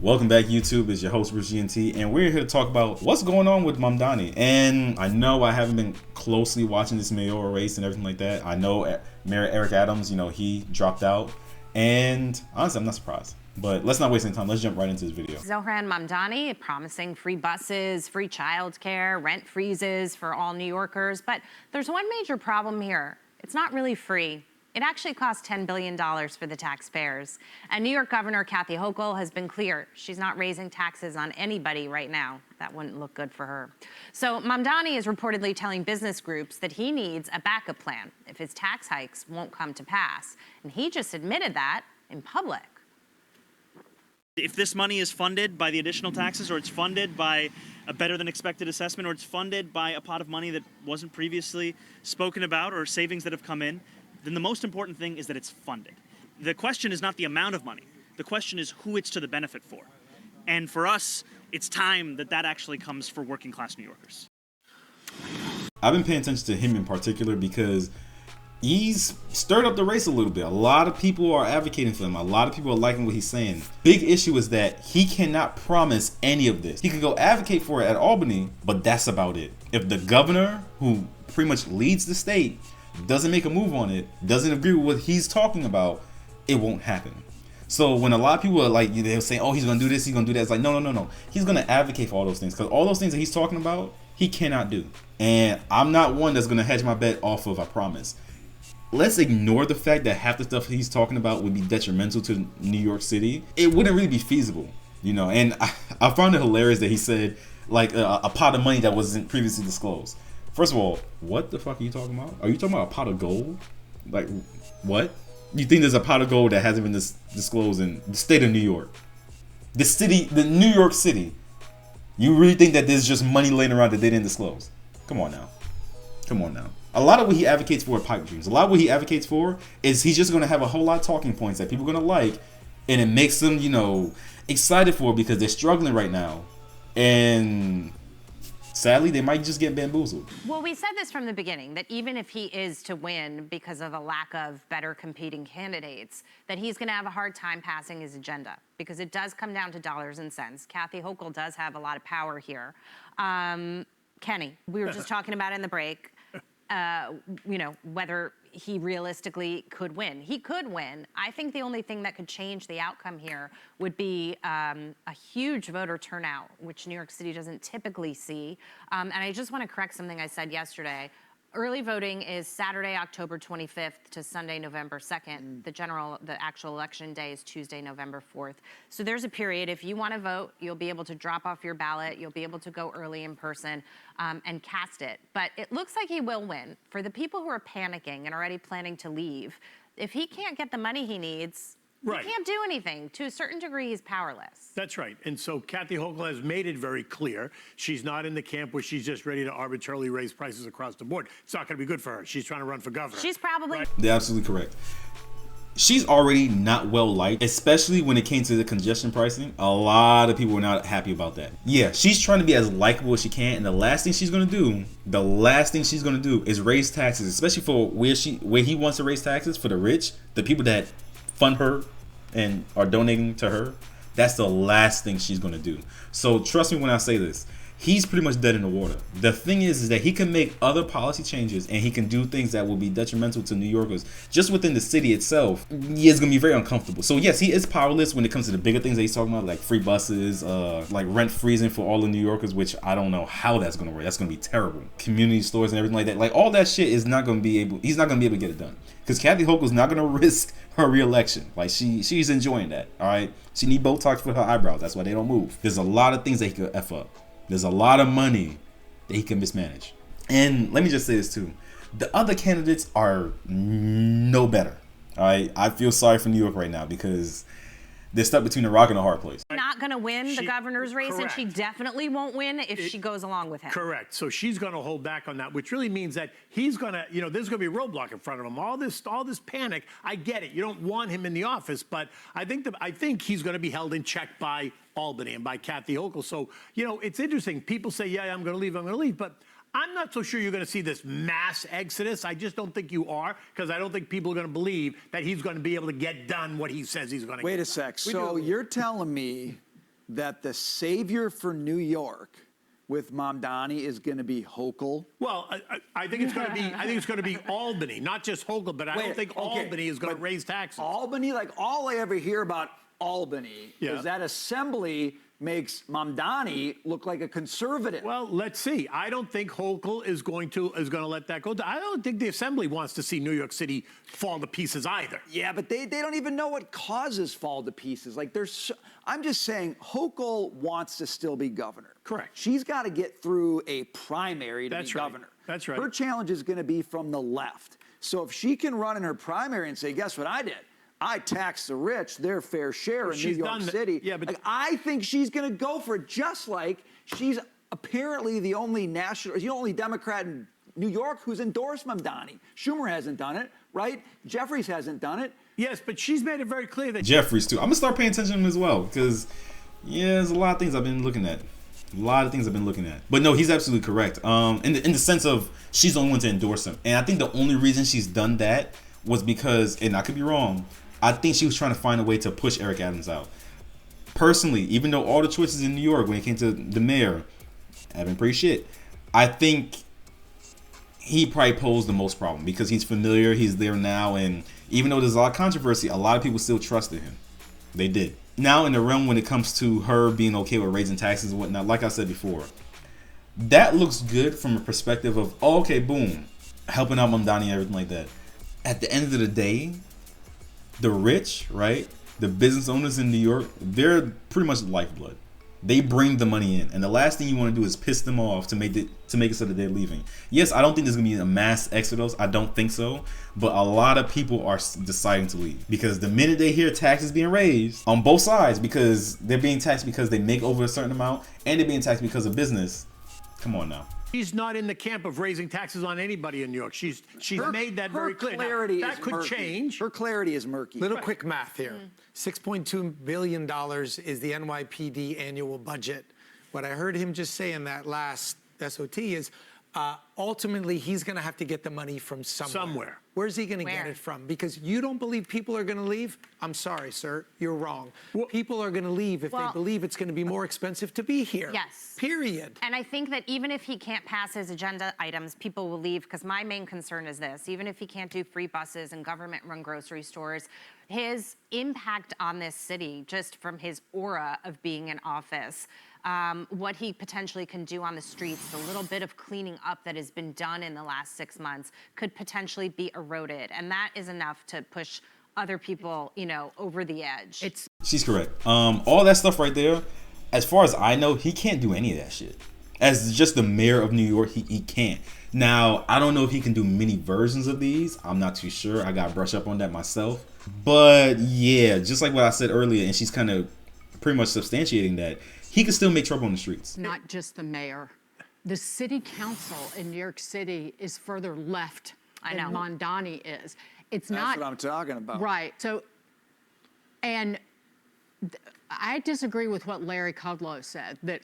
Welcome back, YouTube. It's your host, Bruce GNT, and we're here to talk about what's going on with Mamdani. And I know I haven't been closely watching this mayoral race and everything like that. I know Mayor Eric Adams, he dropped out, and honestly, I'm not surprised. But let's not waste any time. Let's jump right into this video. Zohran Mamdani promising free buses, free childcare, rent freezes for all New Yorkers. But there's one major problem here. It's not really free. It actually costs $10 billion for the taxpayers. And New York Governor Kathy Hochul has been clear. She's not raising taxes on anybody right now. That wouldn't look good for her. So Mamdani is reportedly telling business groups that he needs a backup plan if his tax hikes won't come to pass. And he just admitted that in public. If this money is funded by the additional taxes, or it's funded by a better than expected assessment, or it's funded by a pot of money that wasn't previously spoken about, or savings that have come in, then the most important thing is that it's funded. The question is not the amount of money. The question is who it's to the benefit for. And for us, it's time that that actually comes for working class New Yorkers. I've been paying attention to him in particular because he's stirred up the race a little bit. A lot of people are advocating for him. A lot of people are liking what he's saying. Big issue is that he cannot promise any of this. He can go advocate for it at Albany, but that's about it. If the governor, who pretty much leads the state, doesn't make a move on it, doesn't agree with what he's talking about, it won't happen. So when a lot of people are like, they're saying, oh, he's gonna do this, he's gonna do that, it's like, no. He's gonna advocate for all those things, because all those things that he's talking about, he cannot do. And I'm not one that's gonna hedge my bet off of, I promise. Let's ignore the fact that half the stuff he's talking about would be detrimental to New York City. It wouldn't really be feasible, and I found it hilarious that he said, like, a pot of money that wasn't previously disclosed. First of all, what the fuck are you talking about? Are you talking about a pot of gold? Like, what? You think there's a pot of gold that hasn't been disclosed in the state of New York? The New York City. You really think that there's just money laying around that they didn't disclose? Come on now. A lot of what he advocates for are pipe dreams. A lot of what he advocates for is he's just going to have a whole lot of talking points that people are going to like, and it makes them, excited for it because they're struggling right now. And sadly, they might just get bamboozled. Well, we said this from the beginning, that even if he is to win because of a lack of better competing candidates, that he's going to have a hard time passing his agenda, because it does come down to dollars and cents. Kathy Hochul does have a lot of power here. Kenny, we were just talking about in the break, whether he realistically could win. He could win. I think the only thing that could change the outcome here would be a huge voter turnout, which New York City doesn't typically see. And I just want to correct something I said yesterday. Early voting is Saturday, October 25th to Sunday, November 2nd. The actual election day is Tuesday, November 4th. So there's a period. If you want to vote, you'll be able to drop off your ballot. You'll be able to go early in person and cast it. But it looks like he will win. For the people who are panicking and already planning to leave, if he can't get the money he needs, right, he can't do anything. To a certain degree, he's powerless. That's right. And so Kathy Hochul has made it very clear. She's not in the camp where she's just ready to arbitrarily raise prices across the board. It's not going to be good for her. She's trying to run for governor. She's probably... Right? They're absolutely correct. She's already not well liked, especially when it came to the congestion pricing. A lot of people were not happy about that. Yeah, she's trying to be as likable as she can, and the last thing she's going to do is raise taxes, especially for where he wants to raise taxes for the rich, the people that fund her and are donating to her. That's the last thing she's going to do. So trust me when I say this. He's pretty much dead in the water. The thing is that he can make other policy changes, and he can do things that will be detrimental to New Yorkers just within the city itself. Yeah, it's going to be very uncomfortable. So yes, he is powerless when it comes to the bigger things that he's talking about, like free buses, like rent freezing for all the New Yorkers, which I don't know how that's going to work. That's going to be terrible. Community stores and everything like that. Like all that shit is not going to be able, he's not going to be able to get it done. Because Kathy Hochul's not going to risk her re-election. Like she's enjoying that, all right? She need Botox for her eyebrows. That's why they don't move. There's a lot of things that he could F up. There's a lot of money that he can mismanage. And let me just say this too. The other candidates are no better. All right? I feel sorry for New York right now because they're stuck between a rock and a hard place. Not going to win the governor's race, correct, and she definitely won't win if she goes along with him. Correct. So she's going to hold back on that, which really means that he's going to, there's going to be a roadblock in front of him. All this panic, I get it. You don't want him in the office, but I think he's going to be held in check by Albany and by Kathy Hochul. So, it's interesting. People say, yeah, I'm going to leave, but I'm not so sure you're going to see this mass exodus. I just don't think you are, because I don't think people are going to believe that he's going to be able to get done what he says he's going to get. Wait a sec. So you're telling me that the savior for New York with Mamdani is going to be Hochul? Well, I think it's going to be. I think it's going to be Albany, not just Hochul, but I don't think Albany is going to raise taxes. Albany, like all I ever hear about Albany is that Assembly makes Mamdani look like a conservative. Well, let's see. I don't think Hochul is going to let that go. I don't think the Assembly wants to see New York City fall to pieces either. Yeah, but they don't even know what causes fall to pieces. Like I'm just saying, Hochul wants to still be governor. Correct. She's got to get through a primary to be governor. That's right. Her challenge is going to be from the left. So if she can run in her primary and say, guess what I did? I tax the rich their fair share in New York City. Yeah, but I think she's going to go for it, just like she's apparently the only Democrat in New York who's endorsed Mamdani. Schumer hasn't done it, right? Jeffries hasn't done it. Yes, but she's made it very clear that Jeffries too. I'm gonna start paying attention to him as well because there's a lot of things I've been looking at. But no, he's absolutely correct. In the sense of she's the only one to endorse him, and I think the only reason she's done that was because, and I could be wrong, I think she was trying to find a way to push Eric Adams out. Personally, even though all the choices in New York when it came to the mayor have been pretty shit, I think he probably posed the most problem because he's familiar, he's there now, and even though there's a lot of controversy, a lot of people still trusted him. They did. Now in the realm when it comes to her being okay with raising taxes and whatnot, like I said before, that looks good from a perspective of, oh, okay, boom, helping out Mamdani and everything like that. At the end of the day, the rich, right, the business owners in New York, they're pretty much lifeblood. They bring the money in, and the last thing you want to do is piss them off to make it so that they're leaving. Yes, I don't think there's gonna be a mass exodus. I don't think so, but a lot of people are deciding to leave because the minute they hear taxes being raised on both sides, because they're being taxed because they make over a certain amount, and they're being taxed because of business. Come on now. she's not in the camp of raising taxes on anybody in New York. She's made that very clear. Clarity now, that could murky. change. Her clarity is murky. Little quick math here. $6.2 billion is the NYPD annual budget. What I heard him just say in that last SOT is ultimately he's going to have to get the money from somewhere. Where's he going to get it from? Because you don't believe people are going to leave? I'm sorry, sir. You're wrong. People are going to leave if they believe it's going to be more expensive to be here. Yes. Period. And I think that even if he can't pass his agenda items, people will leave, because my main concern is this. Even if he can't do free buses and government-run grocery stores, his impact on this city, just from his aura of being in office, what he potentially can do on the streets, the little bit of cleaning up that has been done in the last 6 months could potentially be eroded. And that is enough to push other people, you know, over the edge. She's correct. All that stuff right there, as far as I know, he can't do any of that shit. As just the mayor of New York, he can't. Now, I don't know if he can do many versions of these. I'm not too sure. I got to brush up on that myself. But yeah, just like what I said earlier, and she's kind of pretty much substantiating that, he can still make trouble on the streets. Not just the mayor. The city council in New York City is further left than Mamdani is. It's not. That's what I'm talking about. Right. So, and I disagree with what Larry Kudlow said, that,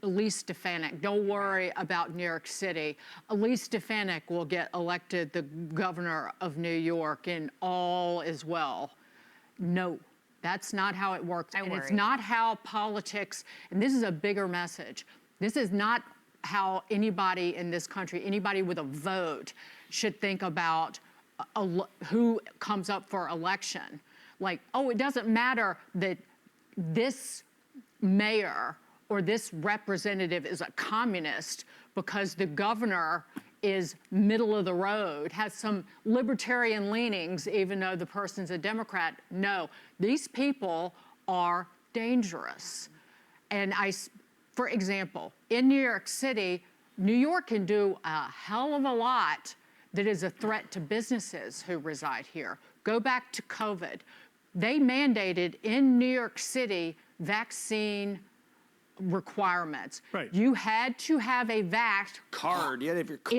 Elise Stefanik, don't worry about New York City. Elise Stefanik will get elected the governor of New York and all is well. No. That's not how it works. And it's not how politics, and this is a bigger message. This is not how anybody in this country, anybody with a vote, should think about who comes up for election. Like, it doesn't matter that this mayor or this representative is a communist because the governor is middle of the road, has some libertarian leanings, even though the person's a Democrat. No, these people are dangerous. And for example, in New York City, New York can do a hell of a lot that is a threat to businesses who reside here. Go back to COVID. They mandated in New York City vaccine requirements. Right. You had to have a card. You had to have your card.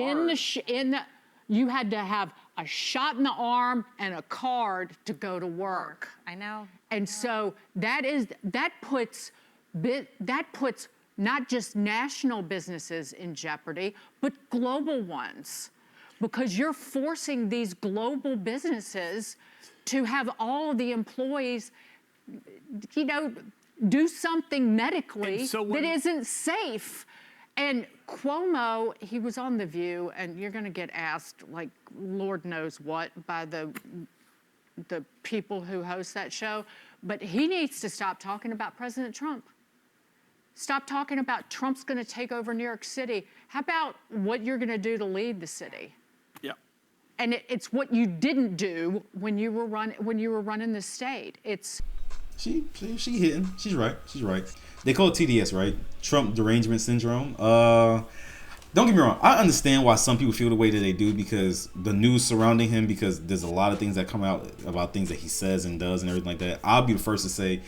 You had to have a shot in the arm and a card to go to work. I know. And so that puts not just national businesses in jeopardy, but global ones, because you're forcing these global businesses to have all of the employees, do something medically And so that when- isn't safe. And Cuomo, he was on The View, and you're going to get asked, like, Lord knows what by the people who host that show, but he needs to stop talking about President Trump. Stop talking about Trump's going to take over New York City. How about what you're going to do to lead the city? Yeah. And it's what you didn't do when you were running the state. It's She hitting. She's right. She's right. They call it TDS, right? Trump derangement syndrome. Don't get me wrong. I understand why some people feel the way that they do because the news surrounding him, because there's a lot of things that come out about things that he says and does and everything like that. I'll be the first to say,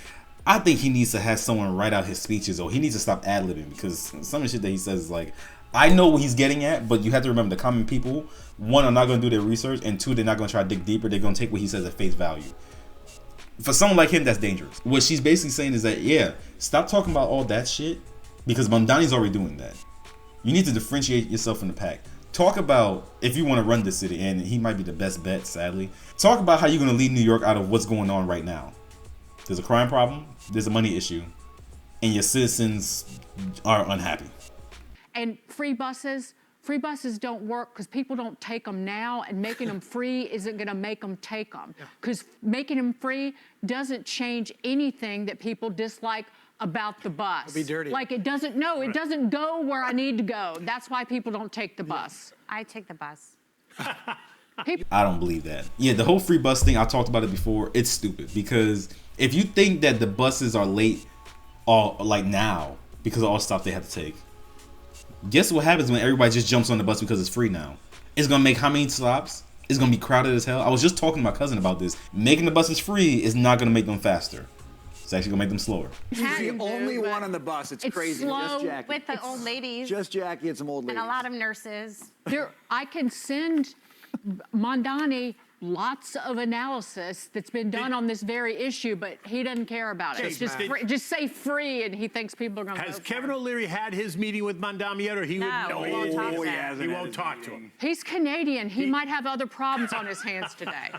I think he needs to have someone write out his speeches, or he needs to stop ad-libbing, because some of the shit that he says is like, I know what he's getting at, but you have to remember the common people, one, are not going to do their research, and two, they're not going to try to dig deeper. They're going to take what he says at face value. For someone like him, that's dangerous. What she's basically saying is that, yeah, stop talking about all that shit, because Mamdani's already doing that. You need to differentiate yourself from the pack. Talk about, if you want to run this city, and he might be the best bet, sadly, talk about how you're going to lead New York out of what's going on right now. There's a crime problem, there's a money issue, and your citizens are unhappy. and free buses don't work because people don't take them now, and making them free isn't going to make them take them, because making them free doesn't change anything that people dislike about the bus. It'll be dirty. Like it doesn't go where I need to go. That's why people don't take the bus. I take the bus. I don't believe that. Yeah, the whole free bus thing, I talked about it before, it's stupid, because if you think that the buses are late all like now because of all the stuff they have to take, guess what happens when everybody just jumps on the bus because it's free now? It's gonna make how many stops? It's gonna be crowded as hell. I was just talking to my cousin about this. Making the buses free is not gonna make them faster. It's actually gonna make them slower. She's the only one on the bus. It's crazy. slow Just Jackie. With the old ladies Just Jackie and some old ladies. and a lot of nurses. I can send Mamdani lots of analysis that's been done on this very issue, but he doesn't care about it. It's just, just say free, and he thinks people are going to vote Has for Kevin him. O'Leary had his meeting with Mamdani yet, or he No, would? he won't talk to him. He won't talk to him. He's Canadian. He might have other problems on his hands today.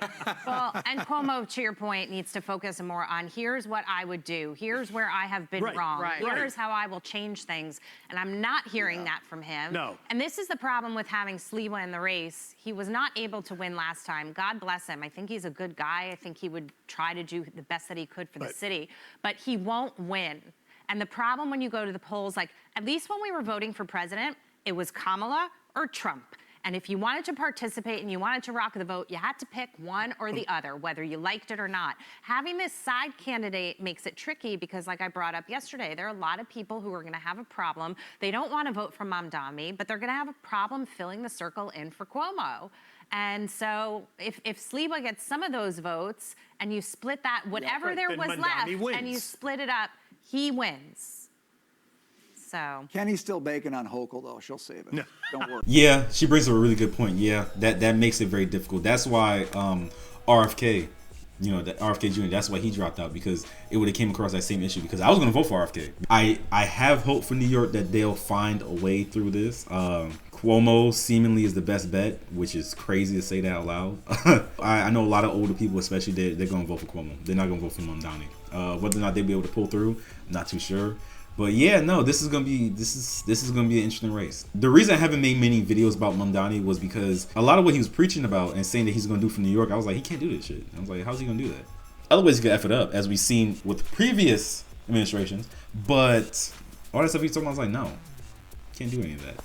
Well, and Cuomo, to your point, needs to focus more on here's what I would do. Here's where I have been Right, wrong. right. Here's how I will change things. And I'm not hearing that from him. No. And this is the problem with having Sliwa in the race. He was not able to win last time. God bless him. I think he's a good guy. I think he would try to do the best that he could for the city. But he won't win. And the problem when you go to the polls, like at least when we were voting for president, it was Kamala or Trump. And if you wanted to participate and you wanted to rock the vote, you had to pick one or the other, whether you liked it or not. Having this side candidate makes it tricky because, like I brought up yesterday, there are a lot of people who are going to have a problem. They don't want to vote for Mamdani, but they're going to have a problem filling the circle in for Cuomo. And so if Sliwa gets some of those votes and you split that, whatever there then was Mamdani left, and wins. you split it up, he wins. So Kenny's still baking on Hochul, though. She'll save it. Don't worry. Yeah, she brings up a really good point. Yeah, that makes it very difficult. That's why RFK, that RFK Jr., that's why he dropped out, because it would have came across that same issue, because I was going to vote for RFK. I have hope for New York that they'll find a way through this. Cuomo seemingly is the best bet, which is crazy to say that out loud. I know a lot of older people, especially, they're going to vote for Cuomo. They're not going to vote for Mamdani. Whether or not they'll be able to pull through, not too sure. But yeah, no, this is gonna be an interesting race. The reason I haven't made many videos about Mamdani was because a lot of what he was preaching about and saying that he's gonna do for New York, I was like, he can't do this shit. I was like, how's he gonna do that? Otherwise, he could F it up, as we've seen with previous administrations. But all that stuff he's talking about, I was like, no, can't do any of that.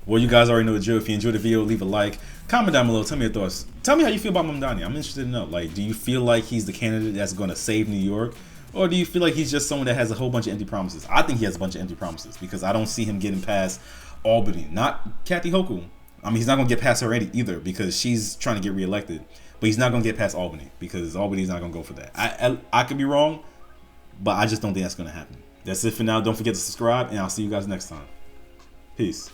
Well, you guys already know the drill. If you enjoyed the video, leave a like, comment down below, tell me your thoughts. Tell me how you feel about Mamdani. I'm interested to know. Like, do you feel like he's the candidate that's gonna save New York? Or do you feel like he's just someone that has a whole bunch of empty promises? I think he has a bunch of empty promises because I don't see him getting past Albany. Not Kathy Hochul. I mean, he's not going to get past her either because she's trying to get reelected. But he's not going to get past Albany because Albany's not going to go for that. I could be wrong, but I just don't think that's going to happen. That's it for now. Don't forget to subscribe, and I'll see you guys next time. Peace.